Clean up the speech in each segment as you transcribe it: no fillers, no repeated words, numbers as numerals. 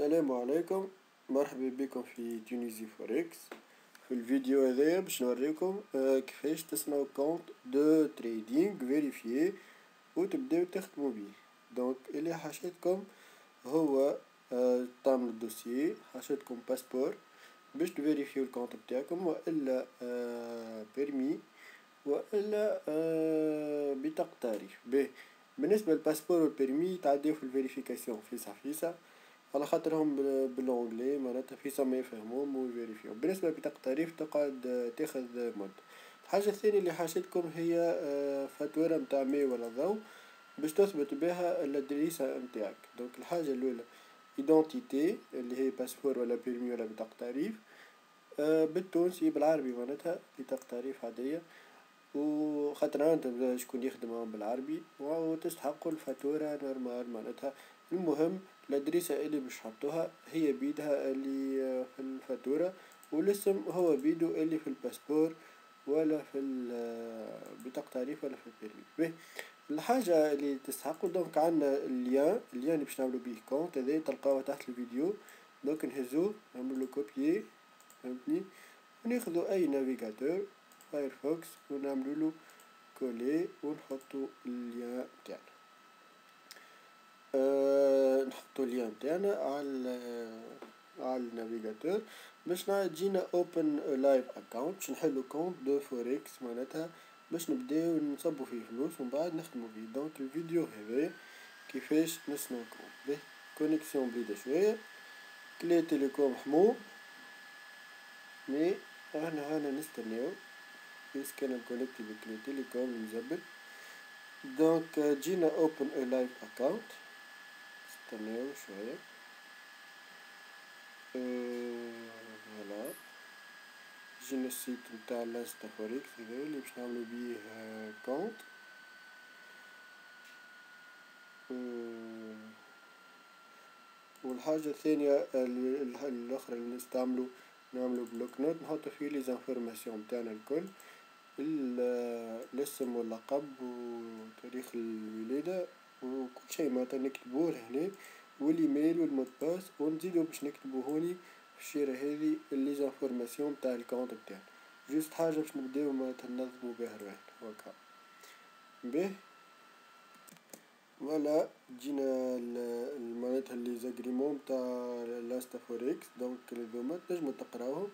السلام عليكم، مرحبا بكم في تونيزي فوركس. في الفيديو هذا باش نوريكم كيفاش تصنعوا كونت دو تريدينغ فيريفيي وتبداو تخدموا بيه. دونك اللي حاجتكم هو تعملوا الدوسيي، حاجتكم باسبور باش تفيريفيو الكونت بتاعكم، والا بيرمي، والا بطاقة تعريف. بالنسبة للباسبور والبيرمي تعديو في الفيريفيكاسيون فيسا على خاطرهم بالانجلي، معناتها فيسا ما يفهموهم ويفيريفيو. بالنسبة لبطاقة التعريف تقعد تاخذ مدة. الحاجة الثانية اللي حاجتكم هي فاتورة متاع ماء ولا ضوء باش تثبت بها الادريسة متاعك. دونك الحاجة الأولى ايدونتيتي اللي هي باسبور ولا بيرمي ولا بطاقة تعريف، بالتونسي بالعربي معناتها بطاقة تعريف عادية، وخاطر انت شكون يخدم بالعربي وتستحقوا الفاتورة نورمال معناتها. المهم الادريسة اللي باش حطوها هي بيدها اللي في الفاتورة، والاسم هو بيدو اللي في الباسبور ولا في بطاقة تعريف ولا في البيرمي. الحاجة اللي تستحقوا دونك عندنا اللين اللي باش نعملو بيه كونت، هذا تلقاوه تحت الفيديو. دونك نهزوه نعملو كوبيي، فهمتني، وناخدو اي نافيغاتور فايرفوكس ونعملوله كولي ونحطو اللين تاعنا. نحطو اللين تاعنا على النافيغاتور باش تجينا اوبن لايف اكاونت باش نحلو كونت دو فوركس معناتها باش نبداو نصبو فيه فلوس ومن بعد نخدمو فيه. دونك الفيديو هذا كيفاش نصنعو كونت. كونيكسيون بعيدة شوية، كلي تيليكوم حمو، مي هانا نستناو بس كان نكونكتي بكلي تيليكوم المزبل. دونك جينا اوبن لايف اكاونت، استناو شوية. فوالا جينا السيت نتاع لانستا فوركس هذا اللي باش نعملو بيه كونت. والحاجة الثانية الأخرى اللي نستعملو نعملو بلوك نوت نحطو فيه لي زانفورماسيون متاعنا الكل، الاسم واللقب وتاريخ الولادة وكل شيء معناتها نكتبوه لهنا، والايميل والمود باس، ونزيدو باش نكتبو هوني في الشيرة هذي لي زانفورماسيون تاع الكونت بتاعنا. جوست حاجة باش نبداو معناتها ننظمو بها رواحنا هكا. بيه ولا جينا معناتها لي زاغريمون تاع لانستا فوركس. دونك هاذوما تنجمو تقراوهم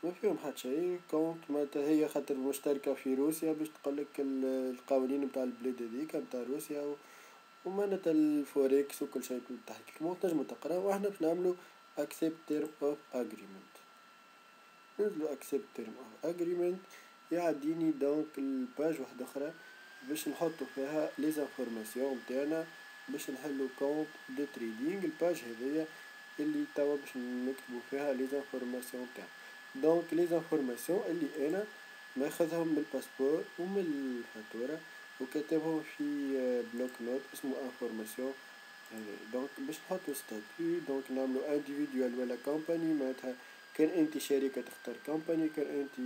ما فيهم حتى شيء. كونت معناتها هي خاطر مشتركة في روسيا باش تقولك القوانين متاع البلاد هذيك متاع روسيا ومعناتها الفوركس وكل شيء تحت الكمون تنجمو تقراو. واحنا باش نعملو accept term of agreement، ننزلو accept term of agreement يعديني دونك الباج واحدة أخرى باش نحطو فيها لي زانفورماسيون متاعنا باش نحلو كونت دو تريدينغ. الباج هذيا اللي توا باش نكتبو فيها لي زانفورماسيون تاعنا. دونك لي زانفورماسيون اللي انا ماخذهم من الباسبور ومن الفاتورة وكتبهم في بلوك نوت اسمه انفورماسيون. دونك باش نحطو ستاتيو دونك نعملو انديفيدوال ولا كومباني، معناتها كان انت شركة تختار كومباني، كان انت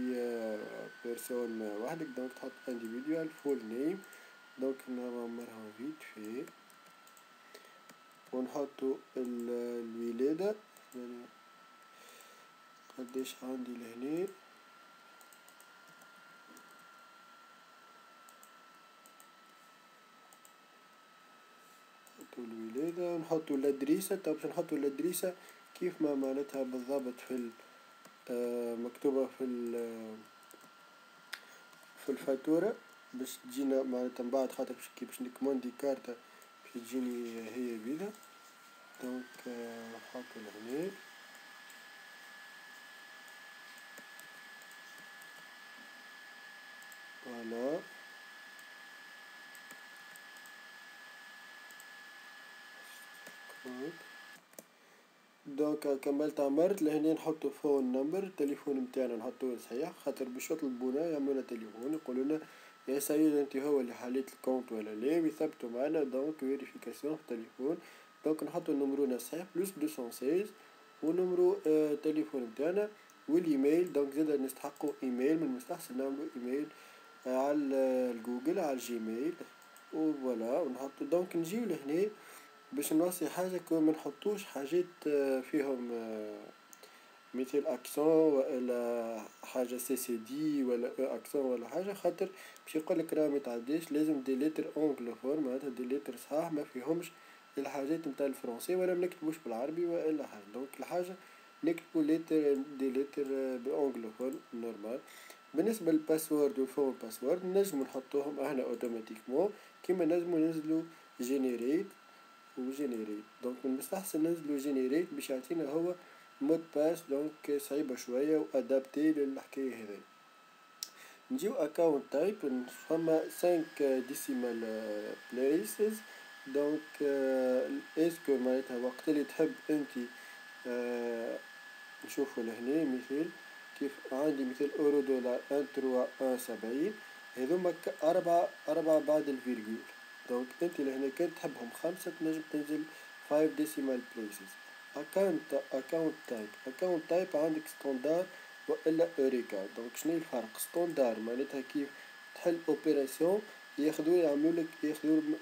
بيرسون وحدك دونك تحط انديفيدوال. فول نيم دونك نعمرها فيت في ونحطو الولادة قديش عندي لهنا، نحطو الولادة ونحطو الادريسة. طب باش نحطو الادريسة كيف ما معناتها بالضبط في مكتوبة في الفاتورة باش تجينا معناتها من بعد، خاطر باش نكموندي كارتة باش تجيني هي بيها. دونك نحطو لهنا فوالا. دونك كملت عمرت لهنا نحطو فون نمبر التليفون متاعنا نحطوه صحيح، خاطر باش يطلبونا يعملونا تليفون يقولونا يا سيد انت هو اللي حليت الكونت ولا لا، ويثبتوا معنا دونك فيريفيكاسيون في التليفون. دونك نحطو نمرونا صحيح بلس 216 ونمرو التليفون متاعنا والايميل. دونك زادا نستحقو ايميل، من المستحسن نعملو ايميل على الجوجل على الجيميل وفوالا ونحطو. دونك نجيو لهنا باش نوصي حاجة كون منحطوش حاجات فيهم مثل اكسون ولا حاجة سي سي دي ولا او اكسون ولا حاجة، خاطر باش يقولك راه متعداش، لازم دي لتر اونغلوفون معناتها دي لتر صحاح ما فيهمش الحاجات متاع الفرنسي ولا منكتبوش بالعربي ولا حاجة. دونك الحاجة نكتبو لتر دي لتر باونغلوفون نورمال. بالنسبة للباسورد والفون باسورد نجمو نحطوهم احنا اوتوماتيكمون، كيما نجمو ننزلو جينيريت وجينيريت. دونك من المستحسن ننزلو جينيريت باش يعطينا هو مود باس، دونك صعيبة شوية وادابتي للحكاية هذي. نجيو اكاونت تايب، فما 5 ديسيمال بليسز. دونك اسكو معناتها وقت اللي تحب انت نشوفو لهنا مثال كيف عندي مثال اورو دولار 1.3 هذوما أربعة بعد الفيرجول. دونك انت لهنا كان تحبهم 5 تنجم تنزل 5 ديسيمال بليسز. اكاونت تايب عندك ستاندار والا اوريكا. دونك شنو الفرق؟ ستاندار معناتها كيف تحل اوبيراسيون ياخذولك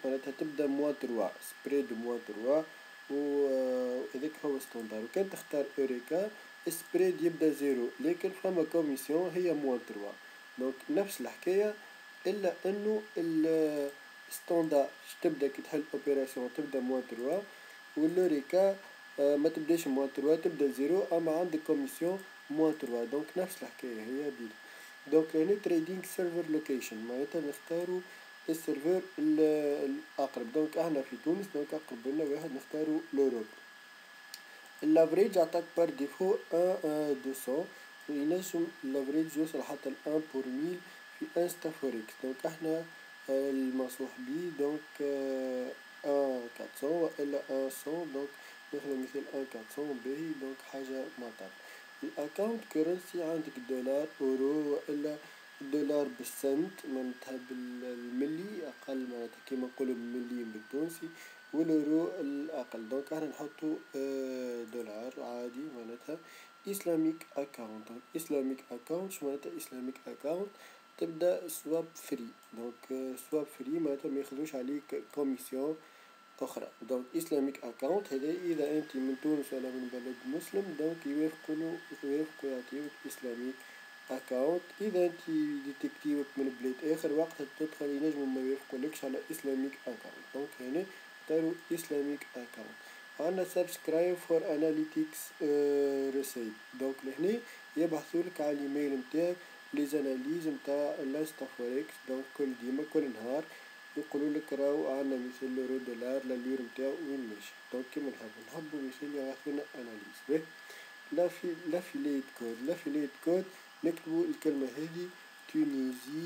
معناتها تبدا موان 3 سبريد موان 3 وهذاك هو ستاندار. وكان تختار اوريكا سبريد يبدا زيرو لكن فما كوميسيون هي موان 3. دونك نفس الحكاية الا انه الستاندار تبدا كي تحل اوبيراسيون تبدا موان 3 والاوريكا ما تبداش موان 3 تبدا زيرو اما عندك كوميسيون موان 3. دونك نفس الحكاية هي بيد. دونك هنا تريدينغ سيرفر لوكيشن معناتها نختارو السيرفر الأقرب. دونك احنا في تونس دونك أقرب لنا واحد نختارو لوروب. الافريج عطاك بار ديفو 1/200 وينجم الافريج يوصل حتى 1 بور 1000 في انستا فوركس. دونك احنا المنصوح بيه دونك 1/400 والا 100. دونك ناخذ مثال 1/400 باهي. دونك حاجة معطل. الاكاونت كورنسي عندك دولار اورو والا الدولار بالسنت معناتها بالملي اقل معناتها كيما نقولو بالمليين بالتونسي، واليورو الاقل. دونك احنا نحطو دولار عادي معناتها اسلاميك اكاونت. اسلاميك اكاونت معناتها اسلاميك اكاونت تبدا سواب فري. دونك سواب فري معناتها ما ياخذوش عليك كوميسيون اخرى. دونك اسلاميك اكاونت هذا اذا انت من تونس ولا من بلد مسلم دونك يوافقوا يعطيوك اسلاميك اكاونت. اذا انت ديتكتيوك من بلاد اخر وقتها تدخل ينجموا ما يوافقولكش على اسلاميك اكاونت. دونك هنا اختاروا اسلاميك اكاونت. عندنا سبسكرايب فور اناليتيكس ريسيت. دونك لهنا يبحثولك على الايميل نتاعك لي زاناليز نتاع لانستا فوركس. دونك كل ديما كل نهار يقولوا لك راهو عندنا مثال لورو دولار لليور نتاعو وين ماشي. دونك كيما نحبو مثال يعطينا اناليز. لافيليت كود. لافيليت كود نكتبو الكلمة هذه تونيزي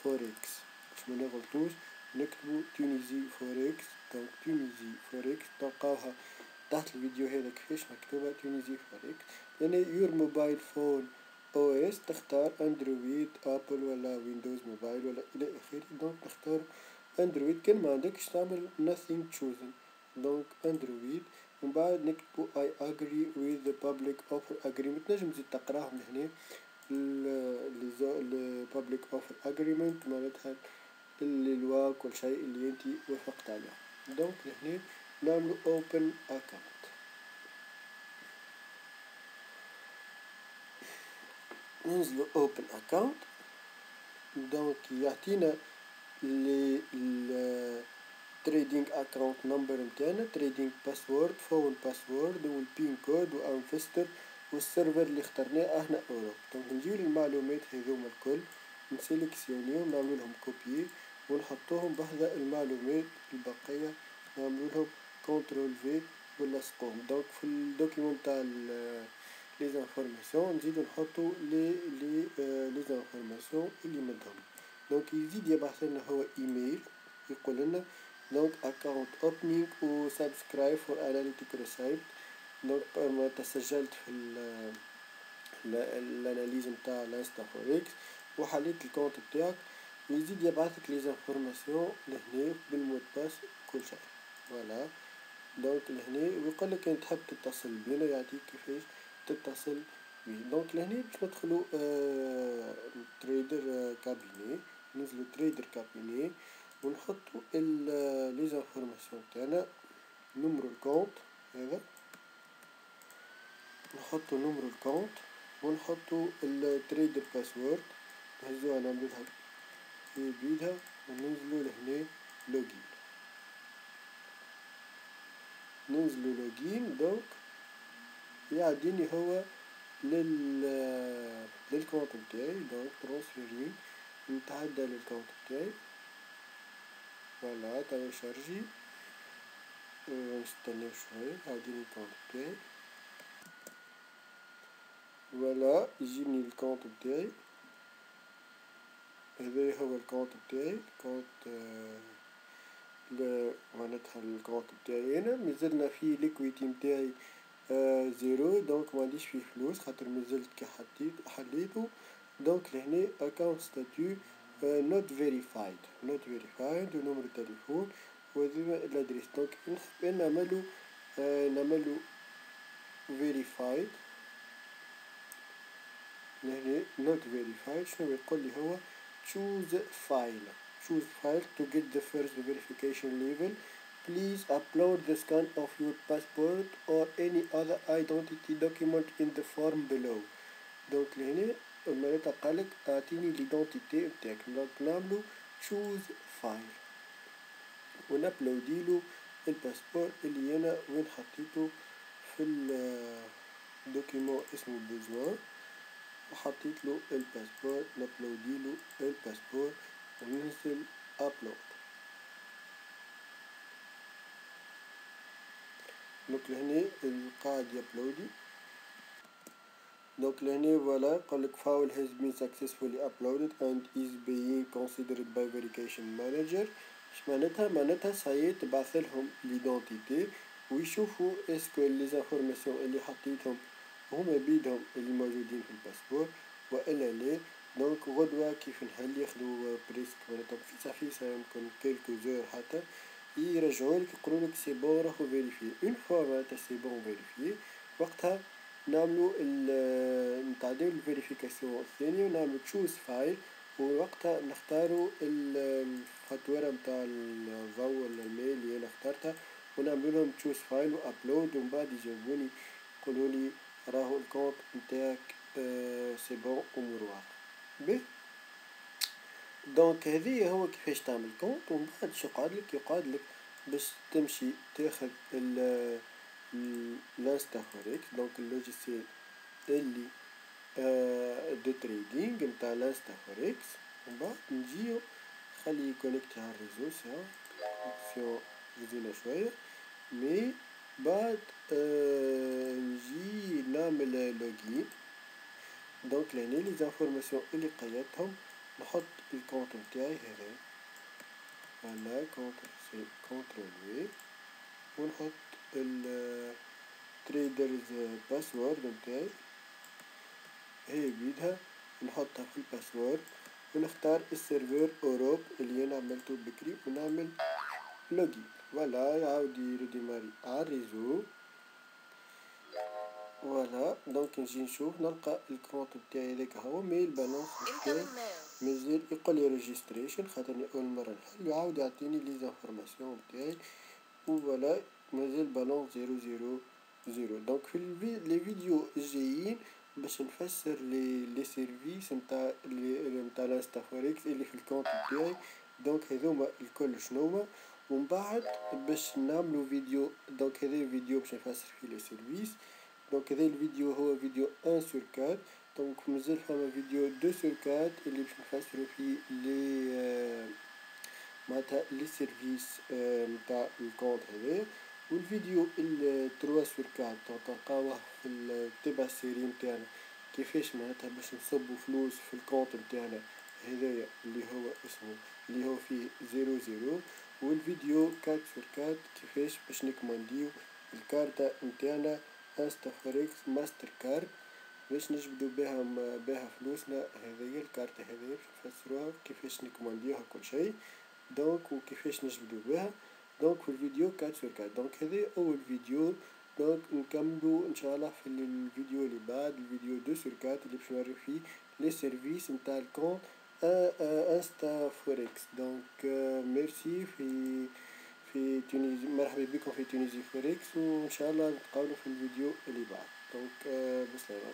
فوركس باش ما نغلطوش، نكتبو تونيزي فوركس. دونك تونيزي فوركس تلقاوها تحت الفيديو هذا كيفاش مكتوبة تونيزي فوركس. لأن يور موبايل فون او اس تختار اندرويد ابل ولا ويندوز موبايل ولا الى اخره. دونك نختار اندرويد. كان ما عندكش تعمل nothing chosen. دونك اندرويد ومن بعد نكتبو I agree with the public offer agreement. نجم تزيد تقراهم هنا ال public offer agreement معناتها اللواء كل شيء اللي انت وافقت عليه. دونك هنا نعملو open account. ننزلو open account. دونك يعطينا تريدينغ اكاونت نمبر نتاعنا، تريدينغ باسورد، فون باسورد والبين كود وانفستر والسيرفر اللي اخترناه احنا اوروب. دونك نجيو للمعلومات هذوما الكل نسيليكسيونيهم نعملو لهم كوبي ونحطوهم بحذا المعلومات البقية نعملو لهم كنترول في ولا سقوم. دونك في الدوكيمون تاع لي زانفورماسيون نزيدو نحطو لي زانفورماسيون اللي مدهم. دونك يزيد يبعثلنا هو ايميل يقول لنا دونك اكاونت اوبنينغ و سبسكرايب فور اناليتيك ريسايت. دونك ما تسجلت في الاناليز نتاع لانستا فوركس وحليت الكونت نتاعك. ويزيد يبعثك لي زانفورماسيون لهنا بالمود باس كل شيء. فوالا دونك لهنا ويقول لك كان تحب تتصل بينا يعطيك كيفاش تتصل بيه. دونك لهنا باش ندخلو تريدر كابيني. ننزلو تريدر كابيني ونحطو لي زانفورماسيون تاعنا نمرو الكونت هذا، نحطو نمرو الكونت ونحطو التريدر باسورد، نهزوها نعملولها في بيدها وننزلو لهنا لوجين، ننزلو لوجين. دونك يعديني هو للكونت بتاعي. دونك ترانسفيرين نتعدى للكونت بتاعي، فوالا توا يشارجي، نستناو شوية يعديني الكونت بتاعي. فوالا يجيني الكونت بتاعي، هذا هو الكونت بتاعي، كونت معناتها الكونت بتاعي انا مازلنا فيه ليكويتي متاعي زيرو، دونك معنديش فيه فلوس خاطر مازلت كي حليتو. دونك لهنا اكونت ستاتيو not verified ونمرو التليفون وهذا الادريس. دونك نحب نعملو verified لهنا not verified. شنو يقول لي هو choose file to get the first verification level. Please upload the scan of your passport or any other identity document in the form below. دونك لهنا معناتها قالك اعطيني ليدونتيتي نتاعك. دونك نعملو choose file ونابلوديلو الباسبور اللي انا وين حطيتو في الدوكيمون اسمه besoin، وحطيتلو الباسبور، نابلوديلو الباسبور وننزل ابلود. دونك لهنا قاعد يابلودي. دونك لهنا فوالا قالك file has been successfully uploaded and is being considered by verification manager. اش معناتها صايي تبعثلهم ليدونتيتي ويشوفوا اسكو لي زانفورماسيون اللي حطيتهم هما بيدهم اللي موجودين في الباسبور والا لا. دونك غدوة كيف نحل ياخدو بريسك معناتها فيسا يمكن كيلكو زور حتى يرجعولك يقولولك سي بون راهو فيريفي. اون فوا معناتها سي بون فيريفي وقتها نعملو نتعداو الفيريفيكاسيون الثانية ونعملو تشوز فايل، ووقتها نختارو الفاتورة متاع الضوء ولا الماء اللي انا اخترتها ونعملو لهم تشوز فايل وابلود، ومن بعد يجاوبوني يقولولي راهو الكونت نتاعك سي بون امور واضحة. دونك هذه هو كيفاش تعمل كونت. ومن بعد شو يقعدلك باش تمشي تاخد الانستا فوركس، دونك اللوجيسيال اللي دو تريدينغ نتاع الانستا فوركس. ومن بعد نجيو خلي يكونكتي على الريزو ساعة كونيكسيون زينة شوية، مي بعد نجي نعمل لوجين. دونك لهنا لي زانفورماسيون اللي قيدتهم نحط الكونت نتاعي هذا، فوالا كونترول في ونحط التريدرز باسورد نتاعي هي بيدها نحطها في الباسورد ونختار السيرفر اوروب اللي انا عملته بكري ونعمل لوجين. فوالا يعاود يريديماري على الريزو. فوالا دونك نجي نشوف نلقى الكونت نتاعي هذاك هو، مي البالونس نتاعي مازال يقولي ريجستريشن خاطرني اول مرة نحل، يعاود يعطيني لي زانفورماسيون نتاعي وفوالا مازال بالونس 000. دونك في لي فيديو الجايين باش نفسر لي سيرفيس نتاع الانستا فوركس اللي في الكونت نتاعي. دونك هذوما الكل شنوما، ومن بعد باش نعملو فيديو. دونك هذا فيديو باش نفسر فيه لي سيرفيس. دونك هذا الفيديو هو فيديو 1/4. دونك مازال فما فيديو 2/4 اللي باش نفسرو فيه لي معناتها لي سيرفيس نتاع الكونت هذا. والفيديو 3/4 تلقاوه في التبع السيري نتاعنا كيفاش معناتها باش نصبو فلوس في الكونت نتاعنا هذايا اللي هو اسمه اللي هو فيه 00. والفيديو 4/4 كيفاش باش نكمانديو الكارتة نتاعنا انستا فوركس ماستر كارد باش نجبدو بها فلوسنا. هذايا الكارتة هذايا باش نفسروها كيفاش نكمانديوها كل شيء. دونك وكيفاش نجبدو بها. دونك في الفيديو 4/4. دونك هذا اول فيديو. دونك نكملو ان شاء الله في الفيديو اللي بعد الفيديو 2/4 اللي باش نوريو فيه لي سيرفيس نتاع الكونت انستا فوركس. دونك ميرسي في في تونيزي، مرحبا بكم في تونيزي فوركس، وإن شاء الله نتقابلوا في الفيديو اللي بعد. دونك بسلامة.